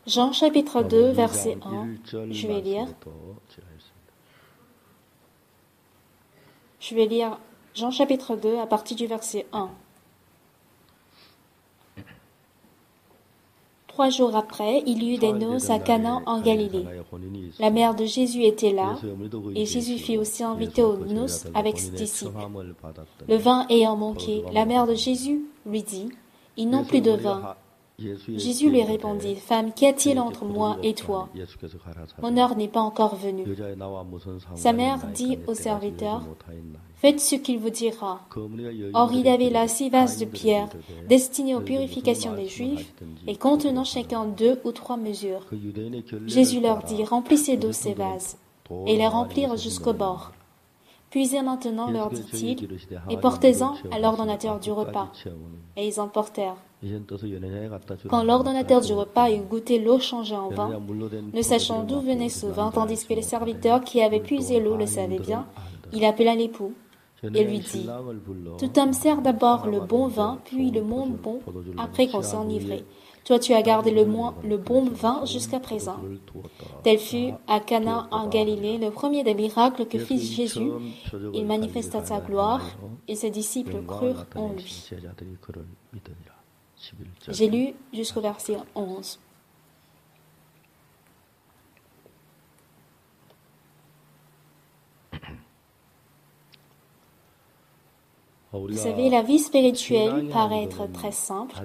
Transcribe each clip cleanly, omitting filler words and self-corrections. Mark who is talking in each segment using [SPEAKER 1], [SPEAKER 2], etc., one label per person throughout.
[SPEAKER 1] Jean chapitre 2, verset 1, je vais lire. Je vais lire Jean chapitre 2 à partir du verset 1. 3 jours après, il y eut des noces à Cana en Galilée. La mère de Jésus était là, et Jésus fut aussi invité aux noces avec ses disciples. Le vin ayant manqué, la mère de Jésus lui dit, « Ils n'ont plus de vin. » Jésus lui répondit, « Femme, qu'y a-t-il entre moi et toi? Mon heure n'est pas encore venue. » Sa mère dit au serviteur, « Faites ce qu'il vous dira. » Or il y avait là 6 vases de pierre, destinés aux purifications des Juifs, et contenant chacun 2 ou 3 mesures. Jésus leur dit, « Remplissez d'eau ces vases. » Et les remplirent jusqu'au bord. « Puisez maintenant, leur dit-il, et portez-en à l'ordonnateur du repas. » Et ils emportèrent. Quand l'ordonnateur du repas eut goûté l'eau changée en vin, ne sachant d'où venait ce vin, tandis que les serviteurs qui avaient puisé l'eau le savaient bien, il appela l'époux et lui dit, « Tout homme sert d'abord le bon vin, puis le moins bon, après qu'on s'est enivré. Toi, tu as gardé le bon vin jusqu'à présent. » Tel fut à Cana en Galilée le premier des miracles que fit Jésus. Il manifesta sa gloire et ses disciples crurent en lui. J'ai lu jusqu'au verset 11. Vous savez, la vie spirituelle paraît être très simple,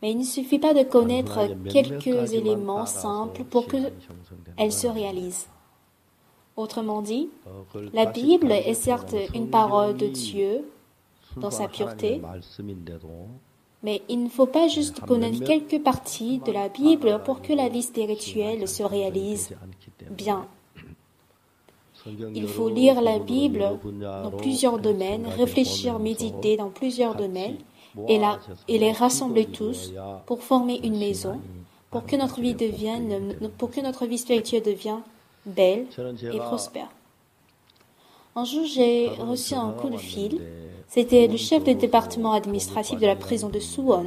[SPEAKER 1] mais il ne suffit pas de connaître quelques éléments simples pour qu'elle se réalise. Autrement dit, la Bible est certes une parole de Dieu dans sa pureté, mais il ne faut pas juste connaître quelques parties de la Bible pour que la vie spirituelle se réalise bien. Il faut lire la Bible dans plusieurs domaines, réfléchir, méditer dans plusieurs domaines, et les rassembler tous pour former une maison, pour que notre vie spirituelle devienne belle et prospère. Un jour, j'ai reçu un coup de fil. C'était le chef du département administratif de la prison de Suwon.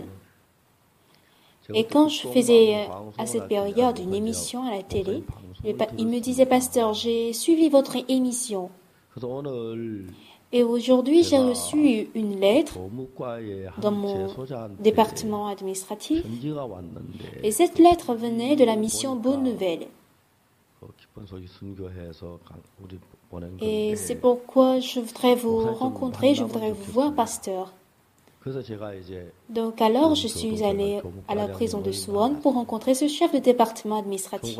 [SPEAKER 1] Et quand je faisais à cette période une émission à la télé, il me disait, « Pasteur, j'ai suivi votre émission. Et aujourd'hui, j'ai reçu une lettre dans mon département administratif. Et cette lettre venait de la mission Bonne Nouvelle. Et c'est pourquoi je voudrais vous rencontrer, je voudrais vous voir, pasteur. » Donc alors, je suis allée à la prison de Suwon pour rencontrer ce chef de département administratif.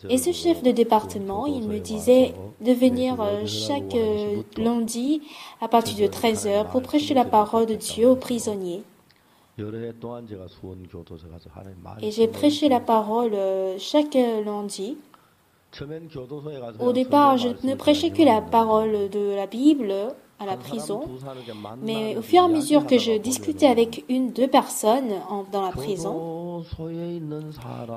[SPEAKER 1] Et ce chef de département, il me disait de venir chaque lundi à partir de 13h pour prêcher la parole de Dieu aux prisonniers. Et j'ai prêché la parole chaque lundi. Au départ, je ne prêchais que la parole de la Bible à la prison, mais au fur et à mesure que je discutais avec 1-2 personnes dans la prison,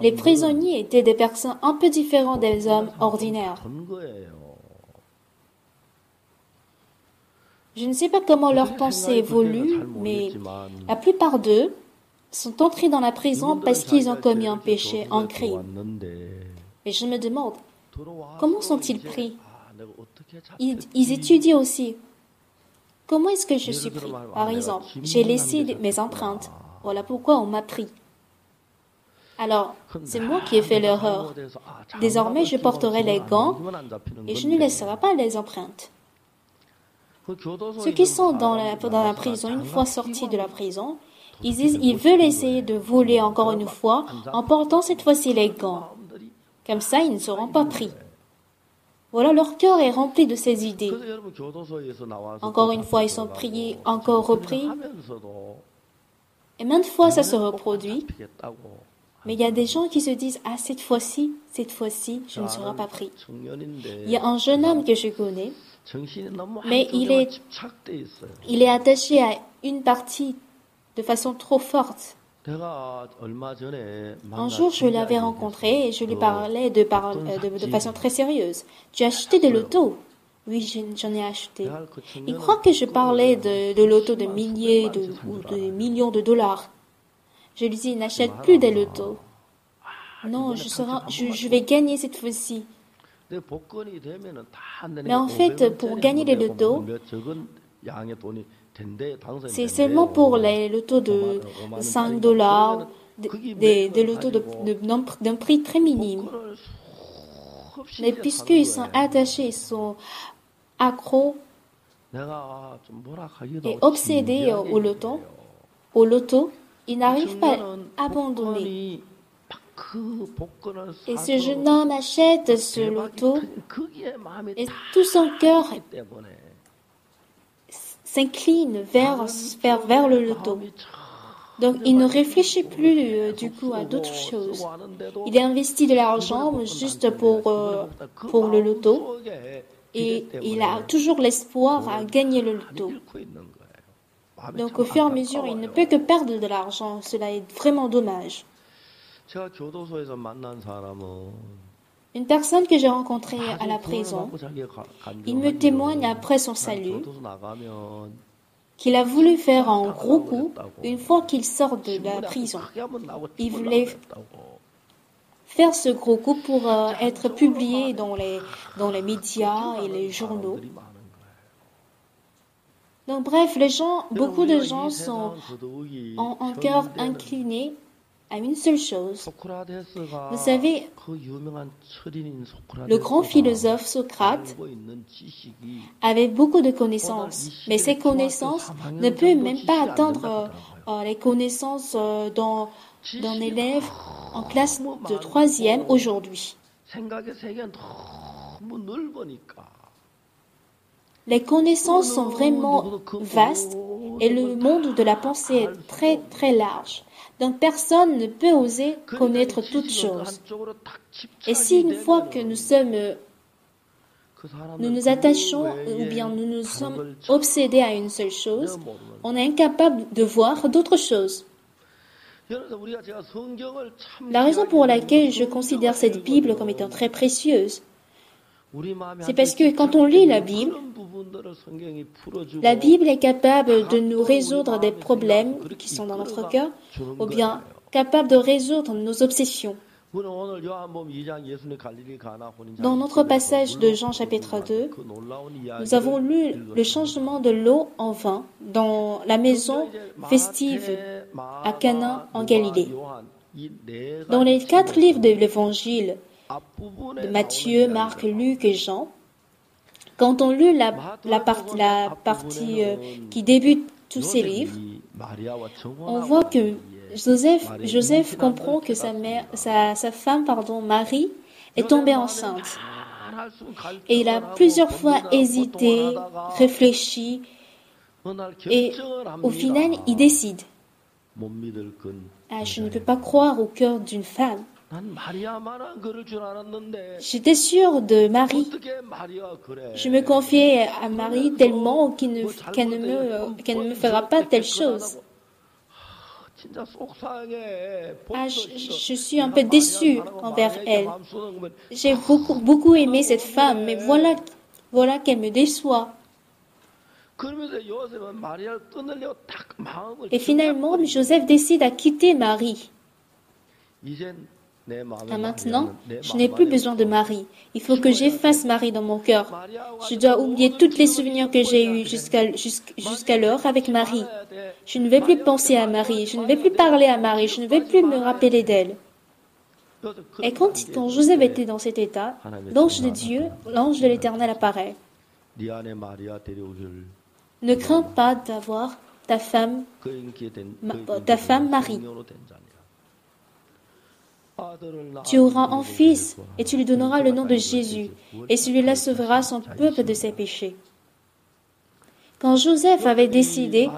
[SPEAKER 1] les prisonniers étaient des personnes un peu différentes des hommes ordinaires. Je ne sais pas comment leurs pensées évoluent, mais la plupart d'eux sont entrés dans la prison parce qu'ils ont commis un péché, un crime. Et je me demande, comment sont-ils pris? Ils étudient aussi. Comment est-ce que je suis pris? Par exemple, j'ai laissé mes empreintes. Voilà pourquoi on m'a pris. Alors, c'est moi qui ai fait l'erreur. Désormais, je porterai les gants et je ne laisserai pas les empreintes. Ceux qui sont dans la prison, une fois sortis de la prison, ils veulent essayer de voler encore une fois en portant cette fois-ci les gants. Comme ça, ils ne seront pas pris. Voilà, leur cœur est rempli de ces idées. Encore une fois, ils sont priés, encore repris. Et maintes fois, ça se reproduit. Mais il y a des gens qui se disent, « Ah, cette fois-ci, je ne serai pas pris. » Il y a un jeune homme que je connais, mais il est attaché à une partie de façon trop forte. Un jour, je l'avais rencontré et je lui parlais de façon très sérieuse. « Tu as acheté de l'auto ?» Oui, j'en ai acheté. Il croit que je parlais de l'auto de milliers ou de millions de dollars. Je lui dis, n'achète plus des lotos. Non, je vais gagner cette fois-ci. Mais en fait, pour gagner les lotos, c'est seulement pour les lotos de $5, des lotos d'un prix très minime. Mais puisqu'ils sont attachés, ils sont accros et obsédés au loto, ils n'arrivent pas à abandonner. Et ce jeune homme achète ce loto et tout son cœur s'incline vers le loto. Donc, il ne réfléchit plus du coup à d'autres choses. Il investit de l'argent juste pour le loto et il a toujours l'espoir à gagner le loto. Donc, au fur et à mesure, il ne peut que perdre de l'argent. Cela est vraiment dommage. Une personne que j'ai rencontrée à la prison, il me témoigne après son salut qu'il a voulu faire un gros coup une fois qu'il sort de la prison. Il voulait faire ce gros coup pour être publié dans les médias et les journaux. Donc bref, beaucoup de gens ont un cœur incliné à une seule chose. Vous savez, le grand philosophe Socrate avait beaucoup de connaissances, mais ces connaissances ne peuvent même pas atteindre les connaissances d'un élève en classe de 3e aujourd'hui. Les connaissances sont vraiment vastes et le monde de la pensée est très très large. Donc personne ne peut oser connaître toutes choses. Et si une fois que nous nous attachons ou bien nous sommes obsédés à une seule chose, on est incapable de voir d'autres choses. La raison pour laquelle je considère cette Bible comme étant très précieuse, c'est parce que quand on lit la Bible est capable de nous résoudre des problèmes qui sont dans notre cœur, ou bien capable de résoudre nos obsessions. Dans notre passage de Jean chapitre 2, nous avons lu le changement de l'eau en vin dans la maison festive à Cana en Galilée. Dans les 4 livres de l'Évangile de Matthieu, Marc, Luc et Jean, quand on lit la partie qui débute tous ces livres, on voit que Joseph comprend que sa femme, Marie, est tombée enceinte. Et il a plusieurs fois hésité, réfléchi, et au final, il décide. Je ne peux pas croire au cœur d'une femme. J'étais sûre de Marie. Je me confiais à Marie tellement qu'elle ne me fera pas telle chose. Je suis un peu déçue envers elle. J'ai beaucoup aimé cette femme, mais voilà qu'elle me déçoit. Et finalement, Joseph décide à quitter Marie. Maintenant, je n'ai plus besoin de Marie. Il faut que j'efface Marie dans mon cœur. Je dois oublier tous les souvenirs que j'ai eus jusqu'alors avec Marie. Je ne vais plus penser à Marie. Je ne vais plus parler à Marie. Je ne vais plus me rappeler d'elle. Et quand Joseph était dans cet état, l'ange de Dieu, l'ange de l'Éternel apparaît. Ne crains pas d'avoir ta femme Marie. Tu auras un fils et tu lui donneras le nom de Jésus, et celui-là sauvera son peuple de ses péchés. Quand Joseph avait décidé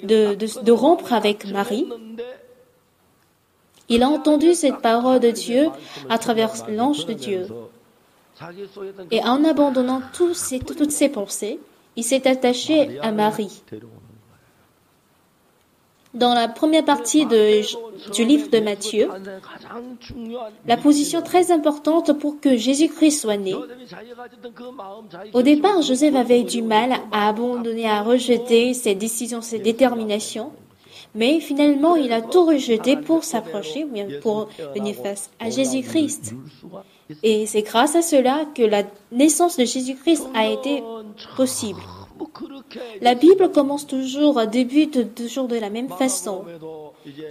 [SPEAKER 1] de rompre avec Marie, il a entendu cette parole de Dieu à travers l'ange de Dieu. Et en abandonnant toutes ses pensées, il s'est attaché à Marie. Dans la première partie du livre de Matthieu, la position très importante pour que Jésus-Christ soit né. Au départ, Joseph avait du mal à abandonner, à rejeter ses décisions, ses déterminations. Mais finalement, il a tout rejeté pour s'approcher, ou bien pour venir face à Jésus-Christ. Et c'est grâce à cela que la naissance de Jésus-Christ a été possible. La Bible débute toujours de la même façon.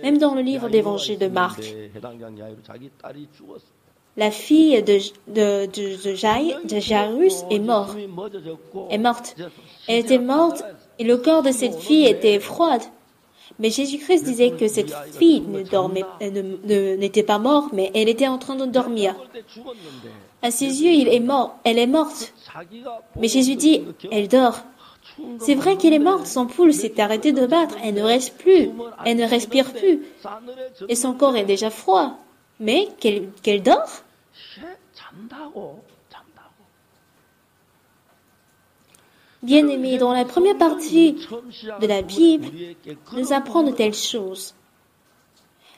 [SPEAKER 1] Même dans le livre d'évangile de Marc. La fille de Jairus est morte. Elle était morte et le corps de cette fille était froid. Mais Jésus-Christ disait que cette fille n'était pas morte, mais elle était en train de dormir. À ses yeux, elle est morte. Mais Jésus dit, elle dort. C'est vrai qu'elle est morte, son pouls s'est arrêté de battre, elle ne respire plus, et son corps est déjà froid. Mais qu'elle dort? Bien-aimés, dans la première partie de la Bible, nous apprend de telles choses.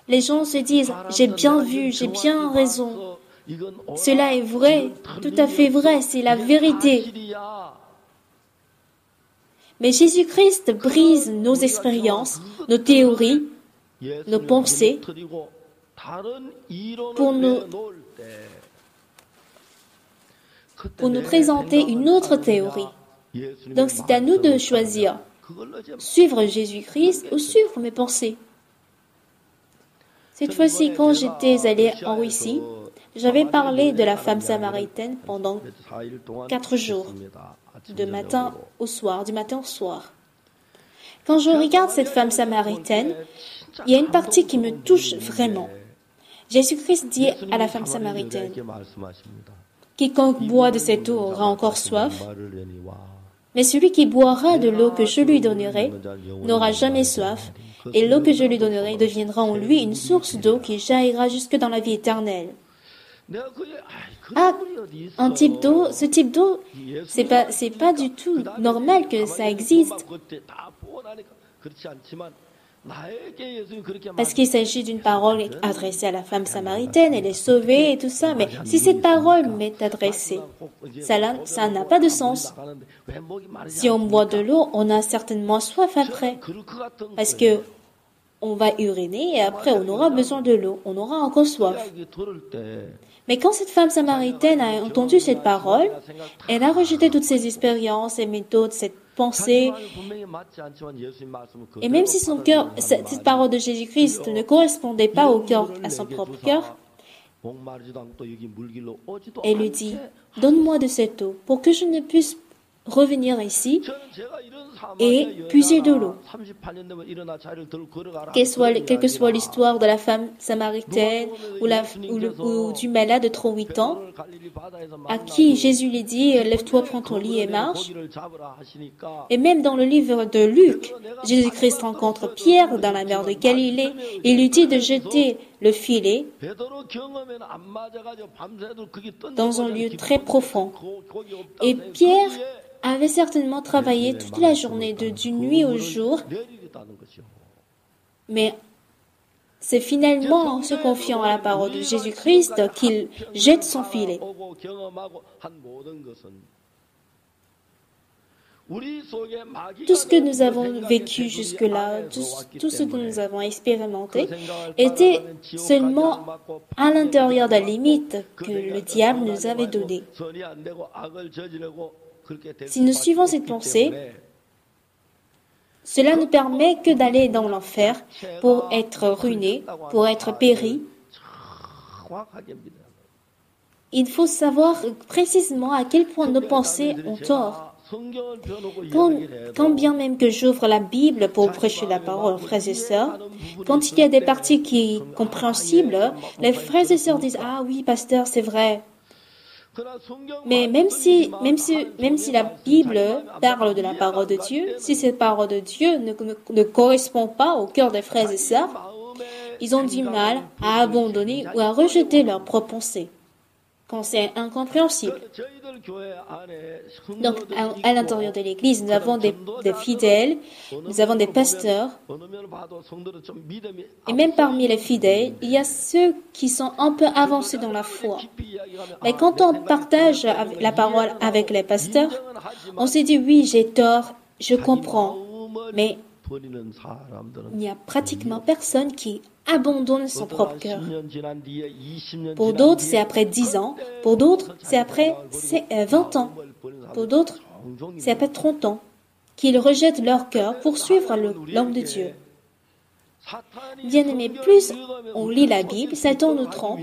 [SPEAKER 1] Les gens se disent, j'ai bien vu, j'ai bien raison. Cela est vrai, tout à fait vrai, c'est la vérité. Mais Jésus-Christ brise nos expériences, nos théories, nos pensées pour nous présenter une autre théorie. Donc c'est à nous de choisir, suivre Jésus-Christ ou suivre mes pensées. Cette fois-ci, quand j'étais allé en Russie, j'avais parlé de la femme samaritaine pendant 4 jours, du matin au soir. Quand je regarde cette femme samaritaine, il y a une partie qui me touche vraiment. Jésus-Christ dit à la femme samaritaine, « Quiconque boit de cette eau aura encore soif, mais celui qui boira de l'eau que je lui donnerai n'aura jamais soif, et l'eau que je lui donnerai deviendra en lui une source d'eau qui jaillira jusque dans la vie éternelle. » Ah, ce type d'eau, c'est pas du tout normal que ça existe. Parce qu'il s'agit d'une parole adressée à la femme samaritaine, elle est sauvée et tout ça, mais si cette parole m'est adressée, ça n'a pas de sens. Si on boit de l'eau, on a certainement soif après, parce que on va uriner et après on aura besoin de l'eau, on aura encore soif. Mais quand cette femme samaritaine a entendu cette parole, elle a rejeté toutes ses expériences, ses méthodes, cette pensée. Et même si son cœur, cette parole de Jésus-Christ ne correspondait pas à son propre cœur, elle lui dit, « Donne-moi de cette eau pour que je ne puisse revenir ici et puiser de l'eau. » Quelle que soit l'histoire de la femme samaritaine ou du malade de 38 ans, à qui Jésus lui dit « Lève-toi, prends ton lit et marche ». Et même dans le livre de Luc, Jésus-Christ rencontre Pierre dans la mer de Galilée et lui dit de jeter le filet dans un lieu très profond. Et Pierre avait certainement travaillé toute la journée, du nuit au jour, mais c'est finalement en se confiant à la parole de Jésus-Christ qu'il jette son filet. Tout ce que nous avons vécu jusque-là, tout ce que nous avons expérimenté, était seulement à l'intérieur de la limite que le diable nous avait donnée. Si nous suivons cette pensée, cela ne permet que d'aller dans l'enfer pour être ruiné, pour être péri. Il faut savoir précisément à quel point nos pensées ont tort. Quand bien même que j'ouvre la Bible pour prêcher la parole, frères et sœurs, quand il y a des parties qui sont compréhensibles, les frères et sœurs disent « Ah oui, pasteur, c'est vrai ». Mais même si la Bible parle de la parole de Dieu, si cette parole de Dieu ne correspond pas au cœur des frères et sœurs, ils ont du mal à abandonner ou à rejeter leurs propres pensées, quand c'est incompréhensible. Donc, à l'intérieur de l'Église, nous avons des fidèles, nous avons des pasteurs, et même parmi les fidèles, il y a ceux qui sont un peu avancés dans la foi. Mais quand on partage la parole avec les pasteurs, on se dit, oui, j'ai tort, je comprends, mais Il n'y a pratiquement personne qui abandonne son propre cœur. Pour d'autres, c'est après 10 ans. Pour d'autres, c'est après 20 ans. Pour d'autres, c'est après 30 ans qu'ils rejettent leur cœur pour suivre l'homme de Dieu. Bien-aimés, plus on lit la Bible, Satan nous trompe.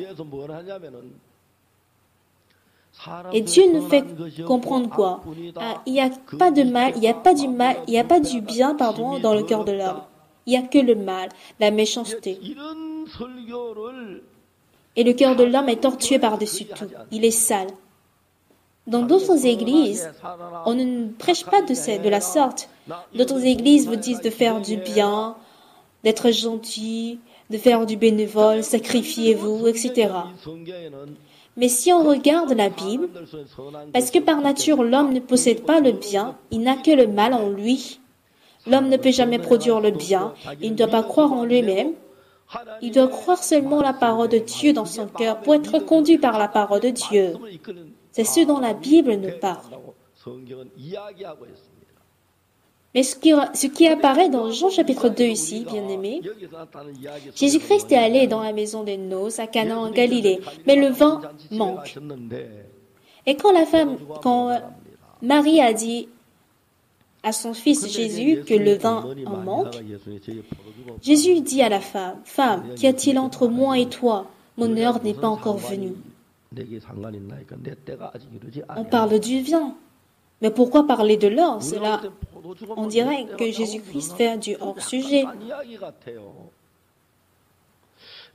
[SPEAKER 1] Et Dieu nous fait comprendre quoi? Il n'y a pas de mal, il n'y a pas du mal, il n'y a pas du bien, dans le cœur de l'homme. Il n'y a que le mal, la méchanceté. Et le cœur de l'homme est tortué par-dessus tout. Il est sale. Dans d'autres églises, on ne prêche pas de la sorte. D'autres églises vous disent de faire du bien, d'être gentil, de faire du bénévole, sacrifiez-vous, etc. Mais si on regarde la Bible, parce que par nature l'homme ne possède pas le bien, il n'a que le mal en lui. L'homme ne peut jamais produire le bien, il ne doit pas croire en lui-même, il doit croire seulement la parole de Dieu dans son cœur pour être conduit par la parole de Dieu. C'est ce dont la Bible nous parle. Mais ce qui apparaît dans Jean chapitre 2 ici, bien-aimés, Jésus-Christ est allé dans la maison des noces à Cana en Galilée, mais le vin manque. Et quand Marie a dit à son fils Jésus que le vin en manque, Jésus dit à la femme, « Femme, qu'y a-t-il entre moi et toi? Mon heure n'est pas encore venue. » On parle du vin. Mais pourquoi parler de l'or? Cela, on dirait que Jésus-Christ fait du hors-sujet.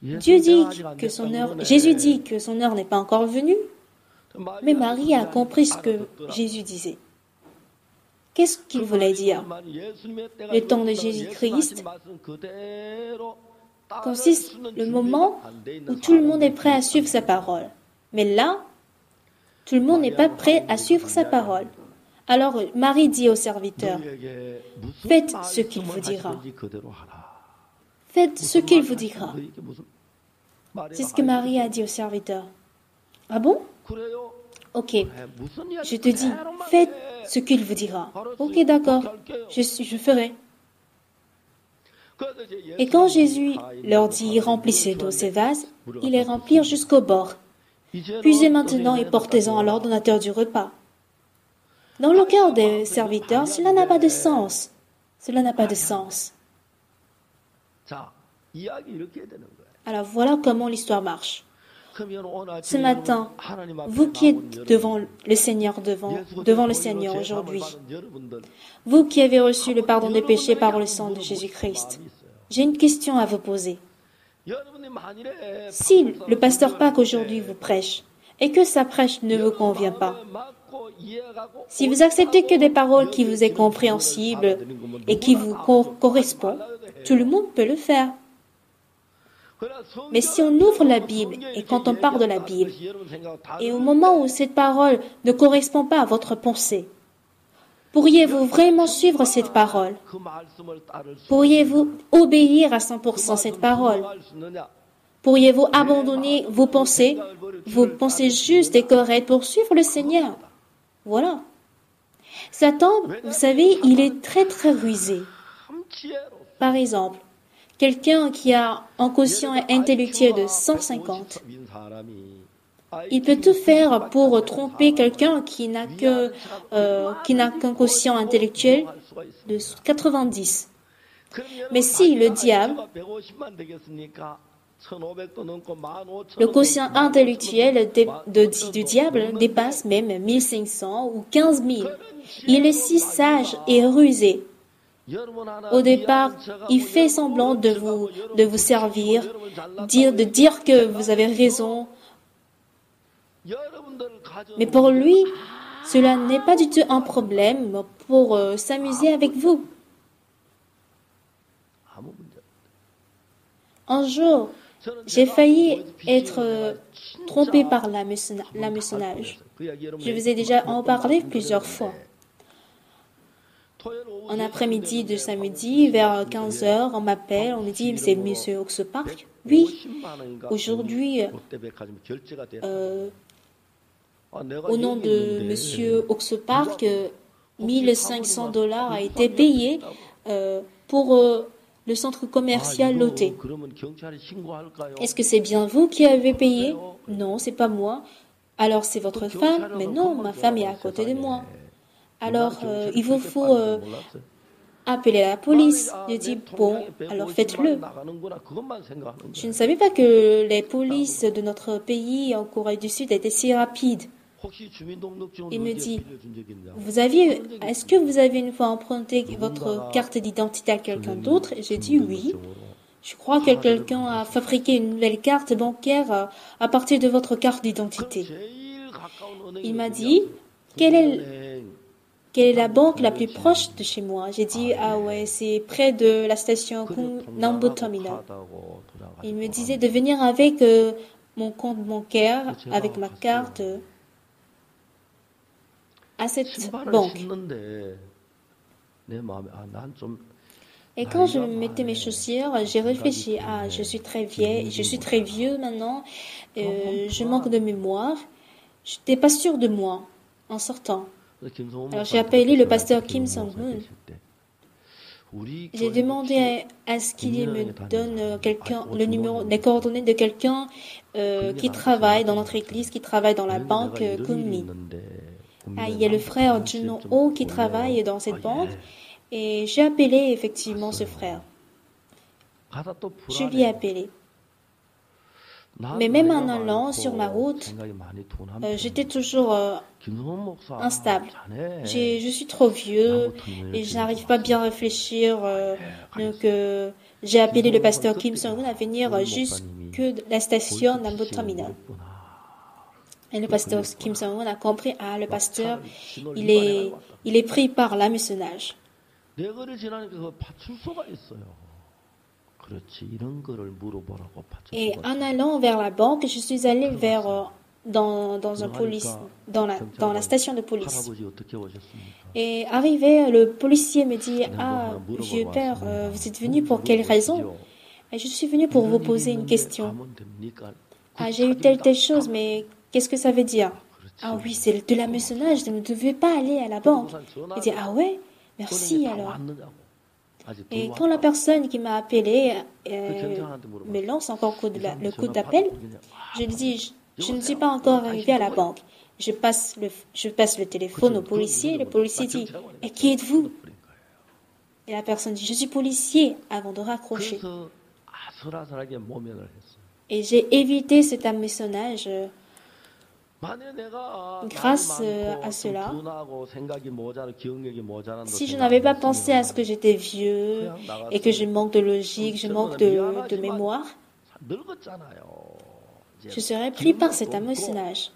[SPEAKER 1] Jésus dit que son heure n'est pas encore venue, mais Marie a compris ce que Jésus disait. Qu'est-ce qu'il voulait dire? Le temps de Jésus-Christ consiste le moment où tout le monde est prêt à suivre sa parole. Mais là, tout le monde n'est pas prêt à suivre sa parole. Alors Marie dit au serviteur, « Faites ce qu'il vous dira. Faites ce qu'il vous dira. » C'est ce que Marie a dit au serviteur. « Ah bon? Ok, je te dis, faites ce qu'il vous dira. Ok, d'accord, je ferai. » Et quand Jésus leur dit, « Remplissez d'eau ces vases », ils les remplirent jusqu'au bord. Puisez maintenant et portez-en à l'ordonnateur du repas. Dans le cœur des serviteurs, cela n'a pas de sens. Cela n'a pas de sens. Alors voilà comment l'histoire marche. Ce matin, vous qui êtes devant le Seigneur, devant le Seigneur aujourd'hui, vous qui avez reçu le pardon des péchés par le sang de Jésus-Christ, j'ai une question à vous poser. Si le pasteur Pâques aujourd'hui vous prêche et que sa prêche ne vous convient pas, si vous acceptez que des paroles qui vous sont compréhensibles et qui vous correspondent, tout le monde peut le faire. Mais si on ouvre la Bible et quand on parle de la Bible, et au moment où cette parole ne correspond pas à votre pensée, pourriez-vous vraiment suivre cette parole? Pourriez-vous obéir à 100% cette parole? Pourriez-vous abandonner vos pensées justes et correctes pour suivre le Seigneur? Voilà. Satan, vous savez, il est très très rusé. Par exemple, quelqu'un qui a un quotient intellectuel de 150, il peut tout faire pour tromper quelqu'un qui n'a qu'un quotient intellectuel de 90. Mais si le diable, le quotient intellectuel du diable dépasse même 1500 ou 15 000, il est si sage et rusé. Au départ, il fait semblant de vous servir, de dire que vous avez raison. Mais pour lui, cela n'est pas du tout un problème pour s'amuser avec vous. Un jour, j'ai failli être trompé par l'hameçonnage. Je vous ai déjà en parlé plusieurs fois. En après-midi de samedi, vers 15h, on m'appelle, on me dit, c'est Monsieur Oxpark. Oui, aujourd'hui, au nom de Monsieur Oxpark, $1 500 a été payé pour le centre commercial Lotte. Est-ce que c'est bien vous qui avez payé? Non, c'est pas moi. Alors c'est votre femme? Mais non, ma femme est à côté de moi. Alors il vous faut appeler la police. Je dis bon, alors faites-le. Je ne savais pas que les polices de notre pays en Corée du Sud étaient si rapides. Il me dit, est-ce que vous avez une fois emprunté votre carte d'identité à quelqu'un d'autre? Et j'ai dit oui. Je crois que quelqu'un a fabriqué une nouvelle carte bancaire à partir de votre carte d'identité. Il m'a dit, quelle est la banque la plus proche de chez moi? J'ai dit, ah ouais, c'est près de la station Nambu Terminal. Il me disait de venir avec mon compte bancaire, avec ma carte, à cette banque. Et quand je mettais mes chaussures, j'ai réfléchi, ah, je suis très vieille, je suis très vieux maintenant, je manque de mémoire. Je n'étais pas sûre de moi en sortant. Alors j'ai appelé le pasteur Kim Song-hoon. J'ai demandé à ce qu'il me donne les coordonnées de quelqu'un qui travaille dans notre église, qui travaille dans la banque Kunmi. Ah, il y a le frère Juno-ho qui travaille dans cette banque et j'ai appelé effectivement ce frère. Je lui ai appelé. Mais même en allant sur ma route, j'étais toujours instable. Je suis trop vieux et je n'arrive pas bien à réfléchir. Donc j'ai appelé le pasteur Kim Song-hoon à venir jusque la station Nambu Terminal. Et le pasteur Kim Song-hoon a compris, ah, le pasteur, il est pris par l'hameçonnage. Et en allant vers la banque, je suis allée dans la station de police. Et arrivé, le policier me dit, ah, vieux père, vous êtes venu pour quelle raison? Et je suis venu pour vous poser une question. Ah, j'ai eu telle chose, mais qu'est-ce que ça veut dire? Ah oui, c'est de l'hameçonnage, vous ne devez pas aller à la banque. Il dit, ah ouais, merci alors. Et quand la personne qui m'a appelé me lance encore le coup d'appel, je lui dis, je ne suis pas encore arrivé à la banque. Je passe le téléphone au policier, le policier dit, et qui êtes-vous? Et la personne dit, je suis policier, avant de raccrocher. Et j'ai évité cet hameçonnage grâce à cela. Si je n'avais pas pensé à ce que j'étais vieux et que je manque de logique, je manque de mémoire, je serais pris par cet hameçonnage.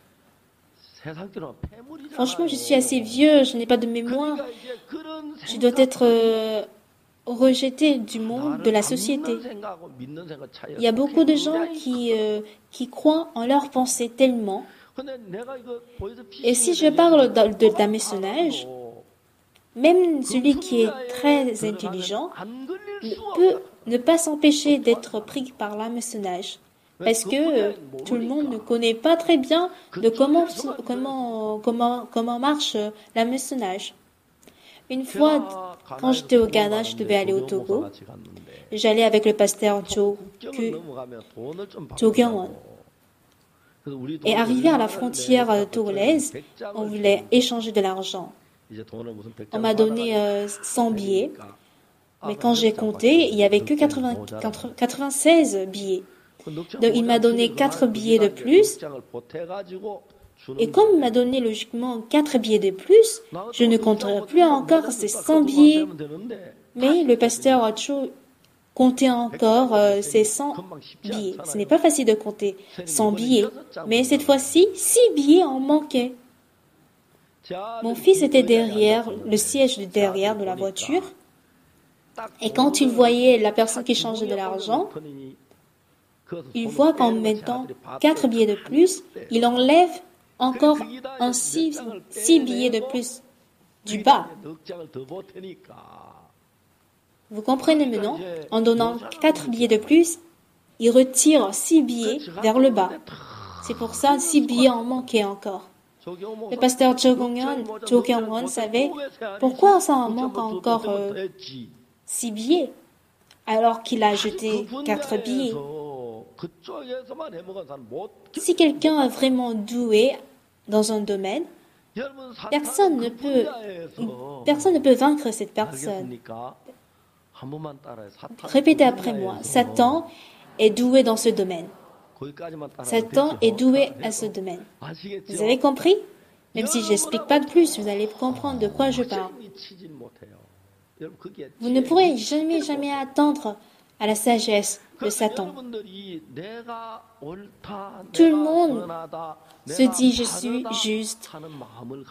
[SPEAKER 1] Franchement, je suis assez vieux, je n'ai pas de mémoire. Je dois être rejeté du monde, de la société. Il y a beaucoup de gens qui croient en leurs pensées tellement. Et si je parle d'hameçonnage, même celui qui est très intelligent peut ne pas s'empêcher d'être pris par l'hameçonnage. Parce que tout le monde ne connaît pas très bien de comment marche l'hameçonnage. Une fois, quand j'étais au Ghana, je devais aller au Togo. J'allais avec le pasteur Jo Kyung-won. Et arrivé à la frontière togolaise, on voulait échanger de l'argent. On m'a donné 100 billets, mais quand j'ai compté, il n'y avait que 96 billets. Donc il m'a donné 4 billets de plus. Et comme il m'a donné logiquement 4 billets de plus, je ne compterai plus encore ces 100 billets. Mais le pasteur Cho comptait encore ces 100 billets. Ce n'est pas facile de compter 100 billets. Mais cette fois-ci, 6 billets en manquaient. Mon fils était derrière, le siège de derrière de la voiture. Et quand il voyait la personne qui changeait de l'argent, il voit qu'en mettant 4 billets de plus, il enlève encore 6 billets de plus du bas. Vous comprenez maintenant? En donnant 4 billets de plus, il retire 6 billets vers le bas. C'est pour ça 6 billets en manquaient encore. Le pasteur Jo Kyung-won savait pourquoi ça en manque encore 6 billets, alors qu'il a jeté 4 billets. Si quelqu'un est vraiment doué dans un domaine, personne ne peut vaincre cette personne. Répétez après moi, Satan est doué dans ce domaine. Satan est doué à ce domaine. Vous avez compris? Même si je n'explique pas de plus, vous allez comprendre de quoi je parle. Vous ne pourrez jamais attendre à la sagesse de Satan. Tout le monde se dit je suis juste,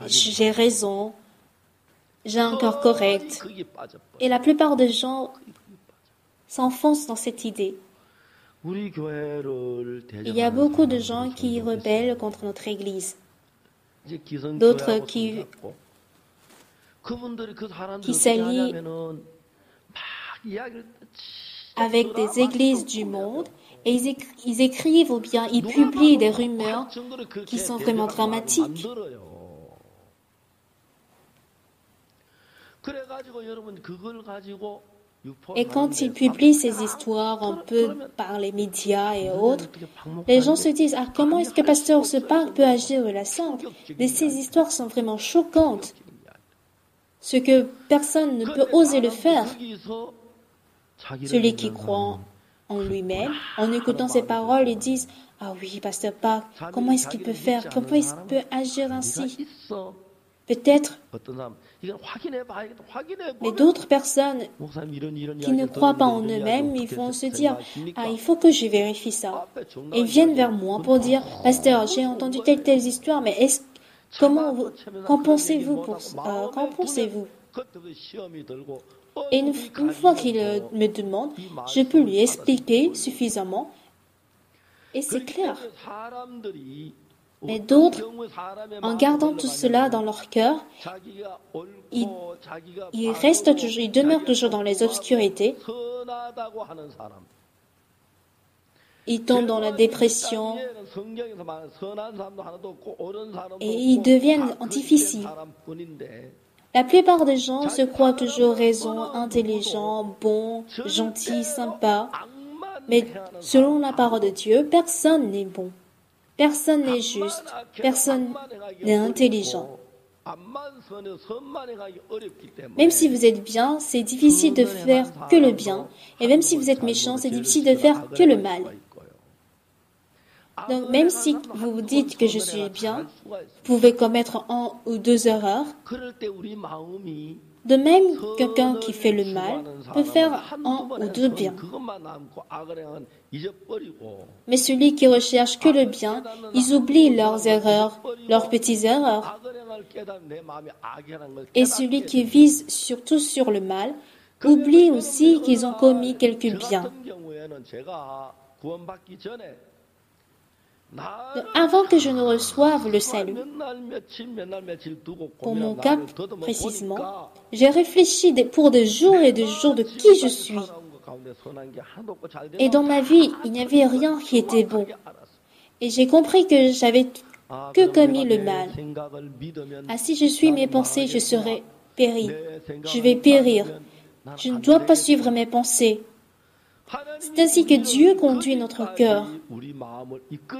[SPEAKER 1] j'ai raison, j'ai un cœur correct. Et la plupart des gens s'enfoncent dans cette idée. Il y a beaucoup de gens qui rebellent contre notre Église. D'autres qui s'allient avec des églises du monde et ils écrivent ou bien ils publient des rumeurs qui sont vraiment dramatiques. Et quand ils publient ces histoires un peu par les médias et autres, les gens se disent « Ah, comment est-ce que Pasteur Separ peut agir de la sorte ?» Mais ces histoires sont vraiment choquantes. Ce que personne ne peut oser le faire. Celui qui croit en lui-même, en écoutant ces paroles, ils disent « Ah oui, Pasteur Separ, comment est-ce qu'il peut faire? Comment est-ce qu'il peut agir ainsi ?» Peut-être. Mais d'autres personnes qui ne croient pas en qu'eux-mêmes, ils vont se dire « Ah, il faut que je vérifie ça. » Et ils viennent vers moi pour dire « Pasteur, j'ai entendu telle histoire, mais qu'en pensez-vous qu'en pensez-vous ?» Et une fois qu'il me demande, je peux lui expliquer suffisamment et c'est clair. Mais d'autres, en gardant tout cela dans leur cœur, ils demeurent toujours dans les obscurités. Ils tombent dans la dépression et ils deviennent difficiles. La plupart des gens se croient toujours raison, intelligents, bons, gentils, sympas. Mais selon la parole de Dieu, personne n'est bon. Personne n'est juste, personne n'est intelligent. Même si vous êtes bien, c'est difficile de faire que le bien. Et même si vous êtes méchant, c'est difficile de faire que le mal. Donc même si vous vous dites que je suis bien, vous pouvez commettre 1 ou 2 erreurs. De même, quelqu'un qui fait le mal peut faire 1 ou 2 biens. Mais celui qui recherche que le bien, ils oublient leurs erreurs, leurs petites erreurs. Et celui qui vise surtout sur le mal, oublie aussi qu'ils ont commis quelques biens. Avant que je ne reçoive le salut, pour mon cas précisément, j'ai réfléchi pour des jours et des jours de qui je suis. Et dans ma vie, il n'y avait rien qui était bon. Et j'ai compris que j'avais que commis le mal. Ah, si je suis mes pensées, je serai péri. Je vais périr. Je ne dois pas suivre mes pensées. C'est ainsi que Dieu conduit notre cœur.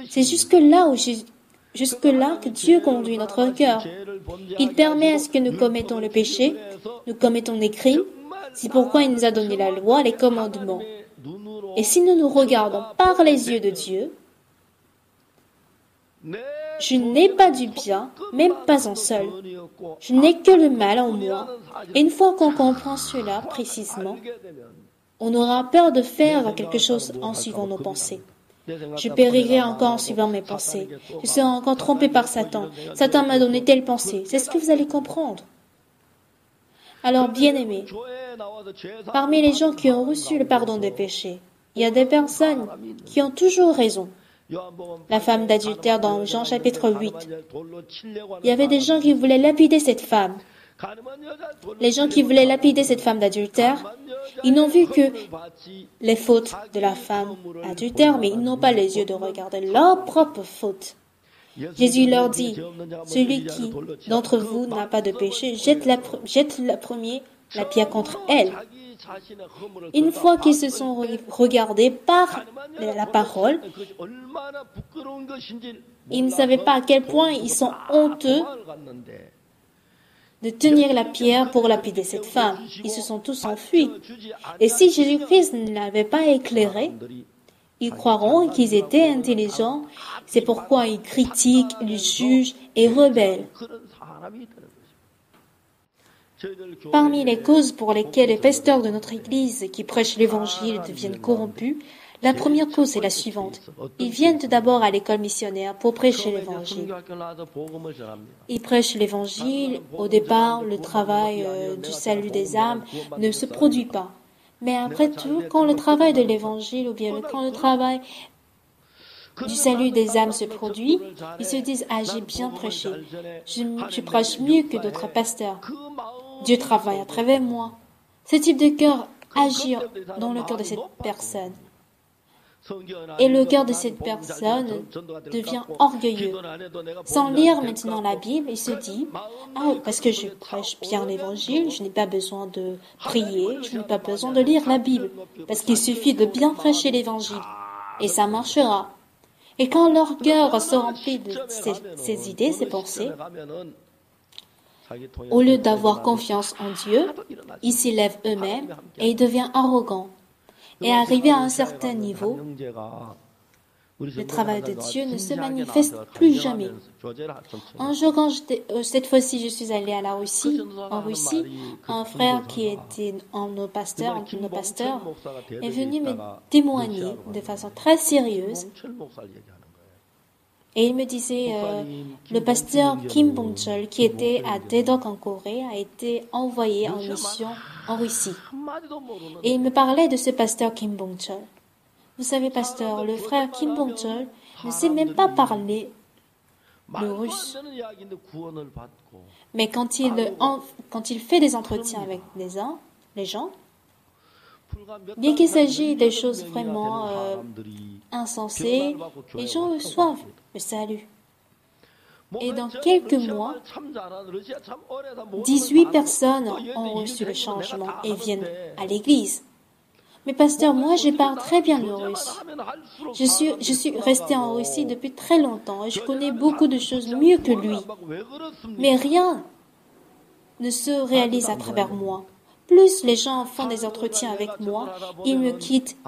[SPEAKER 1] C'est jusque-là que Dieu conduit notre cœur. Il permet à ce que nous commettons le péché, nous commettons des crimes. C'est pourquoi il nous a donné la loi, les commandements. Et si nous nous regardons par les yeux de Dieu, je n'ai pas du bien, même pas un seul. Je n'ai que le mal en moi. Et une fois qu'on comprend cela précisément, on aura peur de faire quelque chose en suivant nos pensées. Je périrai encore en suivant mes pensées. Je serai encore trompé par Satan. Satan m'a donné telle pensée. C'est ce que vous allez comprendre. Alors, bien-aimés, parmi les gens qui ont reçu le pardon des péchés, il y a des personnes qui ont toujours raison. La femme d'adultère dans Jean chapitre 8. Il y avait des gens qui voulaient lapider cette femme. Les gens qui voulaient lapider cette femme d'adultère, ils n'ont vu que les fautes de la femme adultère, mais ils n'ont pas les yeux de regarder leurs propres fautes. Jésus leur dit, celui qui d'entre vous n'a pas de péché, jette le premier la pierre contre elle. Une fois qu'ils se sont regardés par la parole, ils ne savaient pas à quel point ils sont honteux de tenir la pierre pour lapider cette femme. Ils se sont tous enfuis. Et si Jésus-Christ ne l'avait pas éclairé, ils croiront qu'ils étaient intelligents. C'est pourquoi ils critiquent, ils jugent et rebellent. Parmi les causes pour lesquelles les pasteurs de notre Église qui prêchent l'Évangile deviennent corrompus, la première cause est la suivante. Ils viennent d'abord à l'école missionnaire pour prêcher l'Évangile. Ils prêchent l'Évangile. Au départ, le travail du salut des âmes ne se produit pas. Mais après tout, quand le travail de l'Évangile ou bien quand le travail du salut des âmes se produit, ils se disent « Ah, j'ai bien prêché. Je prêche mieux que d'autres pasteurs. Dieu travaille à travers moi. » Ce type de cœur agit dans le cœur de cette personne. Et le cœur de cette personne devient orgueilleux. Sans lire maintenant la Bible, il se dit « Ah, parce que je prêche bien l'Évangile, je n'ai pas besoin de prier, je n'ai pas besoin de lire la Bible, parce qu'il suffit de bien prêcher l'Évangile, et ça marchera. » Et quand leur cœur se remplit de ces idées, ces pensées, au lieu d'avoir confiance en Dieu, ils s'élèvent eux-mêmes et ils deviennent arrogants. Et arrivé à un certain niveau, le travail de Dieu ne se manifeste plus jamais. Un jour, cette fois-ci, je suis allée en Russie, un frère qui était un de nos pasteurs, est venu me témoigner de façon très sérieuse. Et il me disait, le pasteur Kim Bong-chol, qui était à Daedok en Corée, a été envoyé en mission en Russie. Et il me parlait de ce pasteur Kim Bong-chol. Vous savez, pasteur, le frère Kim Bong-chol ne sait même pas parler le russe. Mais quand il fait des entretiens avec les gens, bien qu'il s'agisse des choses vraiment insensées, les gens reçoivent le salut. Et dans quelques mois, 18 personnes ont reçu le changement et viennent à l'église. Mais pasteur, moi, je parle très bien le russe. Je suis resté en Russie depuis très longtemps et je connais beaucoup de choses mieux que lui. Mais rien ne se réalise à travers moi. Plus les gens font des entretiens avec moi, ils me quittent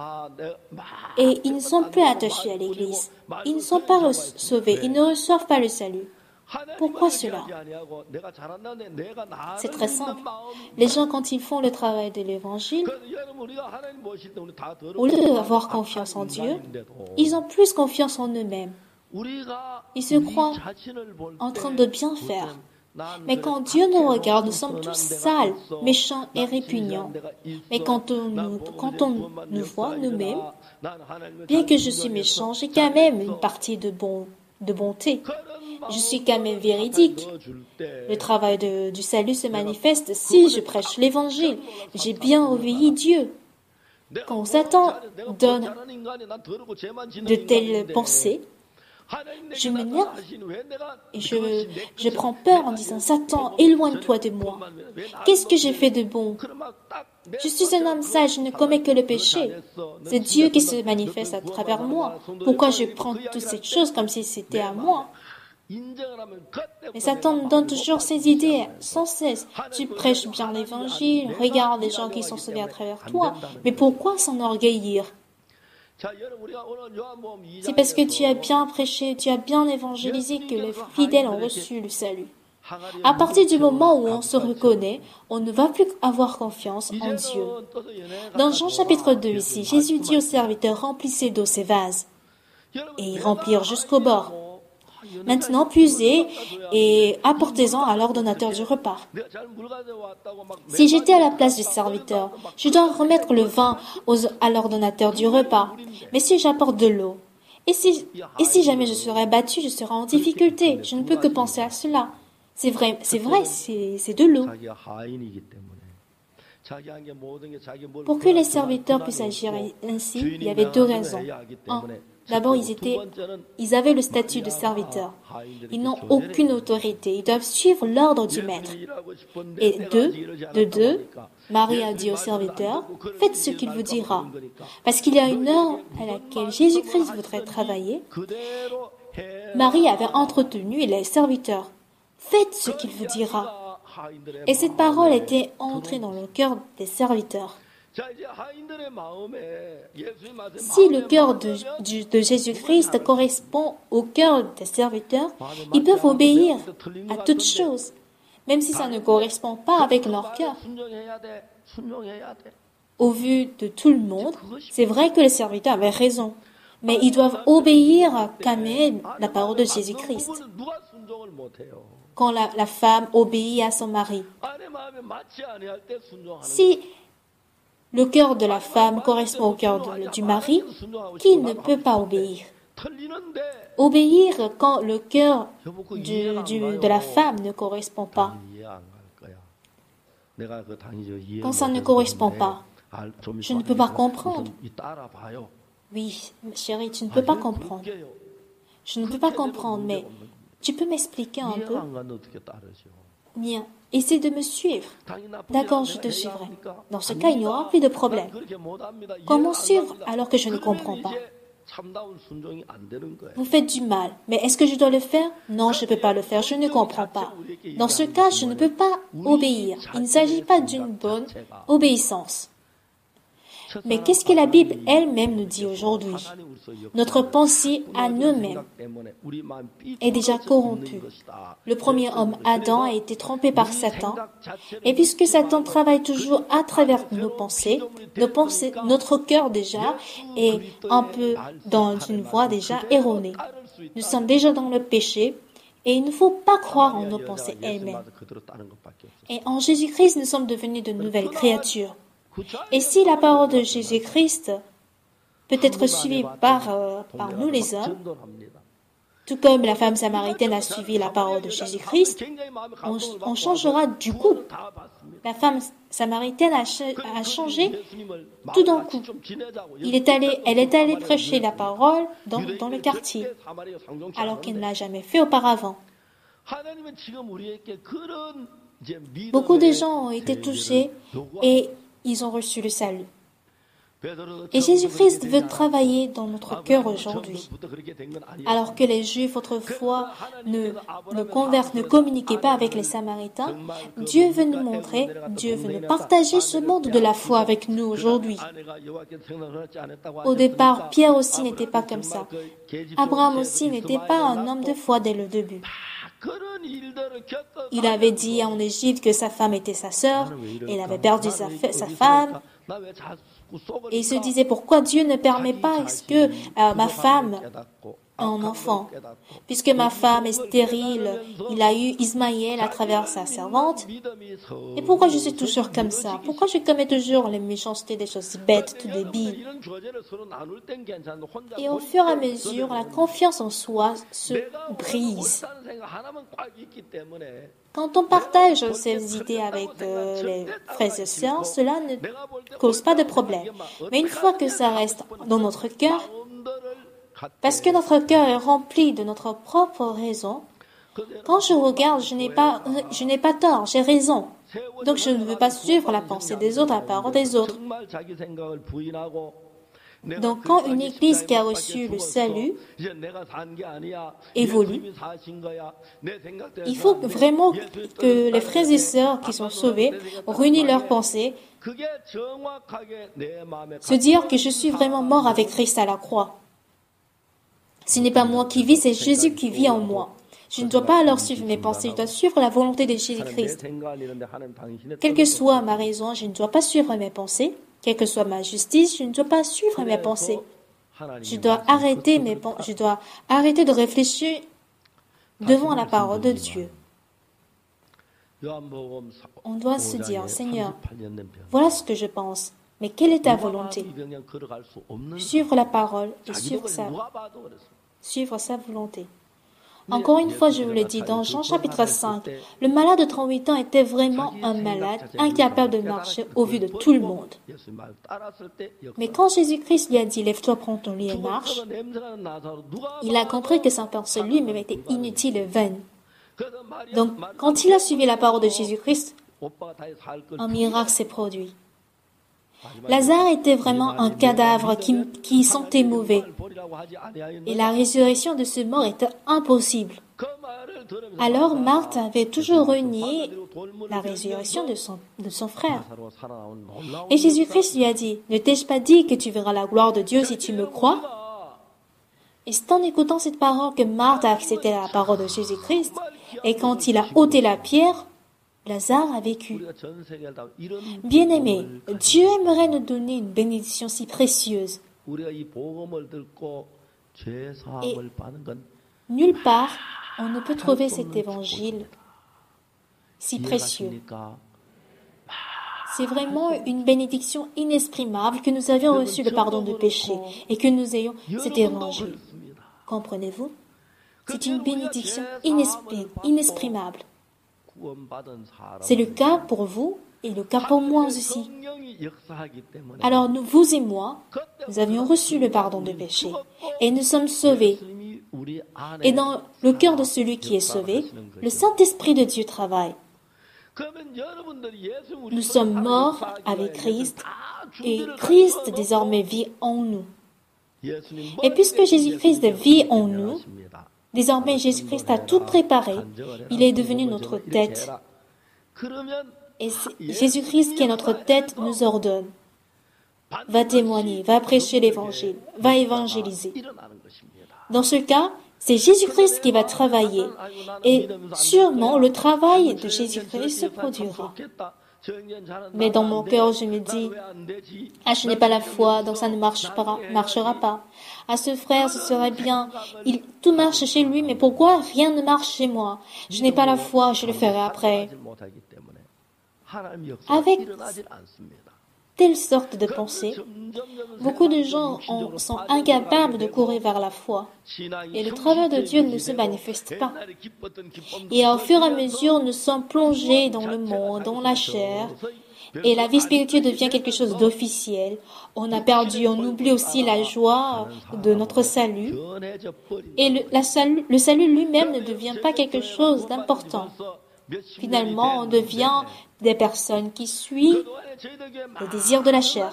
[SPEAKER 1] et ils ne sont plus attachés à l'église. Ils ne sont pas sauvés, ils ne reçoivent pas le salut. Pourquoi cela? C'est très simple. Les gens, quand ils font le travail de l'évangile, au lieu d'avoir confiance en Dieu, ils ont plus confiance en eux-mêmes. Ils se croient en train de bien faire. Mais quand Dieu nous regarde, nous sommes tous sales, méchants et répugnants. Mais quand on nous voit nous-mêmes, bien que je suis méchant, j'ai quand même une partie de bonté. Je suis quand même véridique. Le travail du salut se manifeste si je prêche l'évangile. J'ai bien obéi Dieu. Quand Satan donne de telles pensées, je m'énerve et je prends peur en disant « Satan, éloigne-toi de moi. Qu'est-ce que j'ai fait de bon? Je suis un homme sage, je ne commets que le péché. C'est Dieu qui se manifeste à travers moi. Pourquoi je prends toutes ces choses comme si c'était à moi ?» Et Satan me donne toujours ses idées, sans cesse. Tu prêches bien l'évangile, regarde les gens qui sont sauvés à travers toi. Mais pourquoi s'enorgueillir? C'est parce que tu as bien prêché, tu as bien évangélisé que les fidèles ont reçu le salut. À partir du moment où on se reconnaît, on ne va plus avoir confiance en Dieu. Dans Jean chapitre 2 ici, Jésus dit aux serviteurs, remplissez d'eau ces vases. Et ils remplirent jusqu'au bord. Maintenant, puisez et apportez-en à l'ordonnateur du repas. Si j'étais à la place du serviteur, je dois remettre le vin à l'ordonnateur du repas. Mais si j'apporte de l'eau, et si jamais je serais battu, je serais en difficulté. Je ne peux que penser à cela. C'est vrai, c'est de l'eau. Pour que les serviteurs puissent agir ainsi, il y avait deux raisons. Un, D'abord, ils avaient le statut de serviteur. Ils n'ont aucune autorité. Ils doivent suivre l'ordre du maître. Et Marie a dit au serviteur, faites ce qu'il vous dira. Parce qu'il y a une heure à laquelle Jésus-Christ voudrait travailler, Marie avait entretenu les serviteurs. Faites ce qu'il vous dira. Et cette parole était entrée dans le cœur des serviteurs. Si le cœur de Jésus-Christ correspond au cœur des serviteurs, ils peuvent obéir à toutes choses, même si ça ne correspond pas avec leur cœur. Au vu de tout le monde, c'est vrai que les serviteurs avaient raison, mais ils doivent obéir quand même à la parole de Jésus-Christ. Quand la femme obéit à son mari, si le cœur de la femme correspond au cœur du mari, qui ne peut pas obéir? Obéir quand le cœur de la femme ne correspond pas. Quand ça ne correspond pas, je ne peux pas comprendre. Oui, chérie, tu ne peux pas comprendre. Je ne peux pas comprendre, mais tu peux m'expliquer un peu? Bien, essaie de me suivre. D'accord, je te suivrai. Dans ce cas, il n'y aura plus de problème. Comment suivre alors que je ne comprends pas? Vous faites du mal, mais est-ce que je dois le faire? Non, je ne peux pas le faire, je ne comprends pas. Dans ce cas, je ne peux pas obéir. Il ne s'agit pas d'une bonne obéissance. Mais qu'est-ce que la Bible elle-même nous dit aujourd'hui? Notre pensée à nous-mêmes est déjà corrompue. Le premier homme, Adam, a été trompé par Satan. Et puisque Satan travaille toujours à travers nos pensées, notre cœur déjà est un peu dans une voie déjà erronée. Nous sommes déjà dans le péché et il ne faut pas croire en nos pensées elles-mêmes. Et en Jésus-Christ, nous sommes devenus de nouvelles créatures. Et si la parole de Jésus-Christ peut être suivie par nous les hommes, tout comme la femme samaritaine a suivi la parole de Jésus-Christ, on changera du coup. La femme samaritaine a changé tout d'un coup. Elle est allée prêcher la parole dans le quartier, alors qu'elle ne l'a jamais fait auparavant. Beaucoup de gens ont été touchés et ils ont reçu le salut. Et Jésus-Christ veut travailler dans notre cœur aujourd'hui. Alors que les Juifs autrefois ne communiquaient pas avec les Samaritains, Dieu veut nous montrer, Dieu veut nous partager ce monde de la foi avec nous aujourd'hui. Au départ, Pierre aussi n'était pas comme ça. Abraham aussi n'était pas un homme de foi dès le début. Il avait dit en Égypte que sa femme était sa sœur, et il avait perdu sa femme. Et il se disait, pourquoi Dieu ne permet pas que ma femme ait un enfant? Puisque ma femme est stérile, il a eu Ismaël à travers sa servante. Et pourquoi je suis toujours comme ça? Pourquoi je commets toujours les méchancetés, des choses bêtes, tout débiles? Et au fur et à mesure, la confiance en soi se brise. Quand on partage ces idées avec les frères et sœurs, cela ne cause pas de problème. Mais une fois que ça reste dans notre cœur, parce que notre cœur est rempli de notre propre raison, quand je regarde, je n'ai pas tort, j'ai raison. Donc je ne veux pas suivre la pensée des autres, la parole des autres. Donc quand une église qui a reçu le salut évolue, il faut vraiment que les frères et sœurs qui sont sauvés réunissent leurs pensées, se dire que je suis vraiment mort avec Christ à la croix. Ce n'est pas moi qui vis, c'est Jésus qui vit en moi. Je ne dois pas alors suivre mes pensées, je dois suivre la volonté de Jésus-Christ. Quelle que soit ma raison, je ne dois pas suivre mes pensées. Quelle que soit ma justice, je ne dois pas suivre mes pensées. Je dois arrêter de réfléchir devant la parole de Dieu. On doit se dire, Seigneur, voilà ce que je pense, mais quelle est ta volonté? Suivre la parole et suivre sa volonté. Encore une fois, je vous le dis, dans Jean chapitre 5, le malade de 38 ans était vraiment un malade, incapable de marcher au vu de tout le monde. Mais quand Jésus-Christ lui a dit « Lève-toi, prends ton lit et marche », il a compris que sa pensée lui-même était inutile et vaine. Donc, quand il a suivi la parole de Jésus-Christ, un miracle s'est produit. Lazare était vraiment un cadavre qui sentait mauvais. Et la résurrection de ce mort était impossible. Alors Marthe avait toujours renié la résurrection de son frère. Et Jésus-Christ lui a dit, « Ne t'ai-je pas dit que tu verras la gloire de Dieu si tu me crois ?» Et c'est en écoutant cette parole que Marthe a accepté la parole de Jésus-Christ. Et quand il a ôté la pierre, Lazare a vécu. Bien-aimés, Dieu aimerait nous donner une bénédiction si précieuse. Et nulle part, on ne peut trouver cet évangile si précieux. C'est vraiment une bénédiction inexprimable que nous avions reçu le pardon de péché et que nous ayons cet évangile. Comprenez-vous? C'est une bénédiction inexprimable. C'est le cas pour vous et le cas pour moi aussi. Alors vous et moi, nous avions reçu le pardon de péché et nous sommes sauvés. Et dans le cœur de celui qui est sauvé, le Saint-Esprit de Dieu travaille. Nous sommes morts avec Christ et Christ désormais vit en nous. Et puisque Jésus-Christ vit en nous, désormais Jésus-Christ a tout préparé, il est devenu notre tête. Et Jésus-Christ qui est notre tête nous ordonne. Va témoigner, va prêcher l'évangile, va évangéliser. Dans ce cas, c'est Jésus-Christ qui va travailler. Et sûrement, le travail de Jésus-Christ se produira. Mais dans mon cœur, je me dis, « Ah, je n'ai pas la foi, donc ça ne marchera pas. Ah, ce frère, ce serait bien. Tout marche chez lui, mais pourquoi rien ne marche chez moi? Je n'ai pas la foi, je le ferai après. » Avec telle sorte de pensée, beaucoup de gens sont incapables de courir vers la foi. Et le travail de Dieu ne se manifeste pas. Et au fur et à mesure, nous sommes plongés dans le monde, dans la chair, et la vie spirituelle devient quelque chose d'officiel. On oublie aussi la joie de notre salut. Et le salut lui-même ne devient pas quelque chose d'important. Finalement, on devient des personnes qui suivent les désirs de la chair.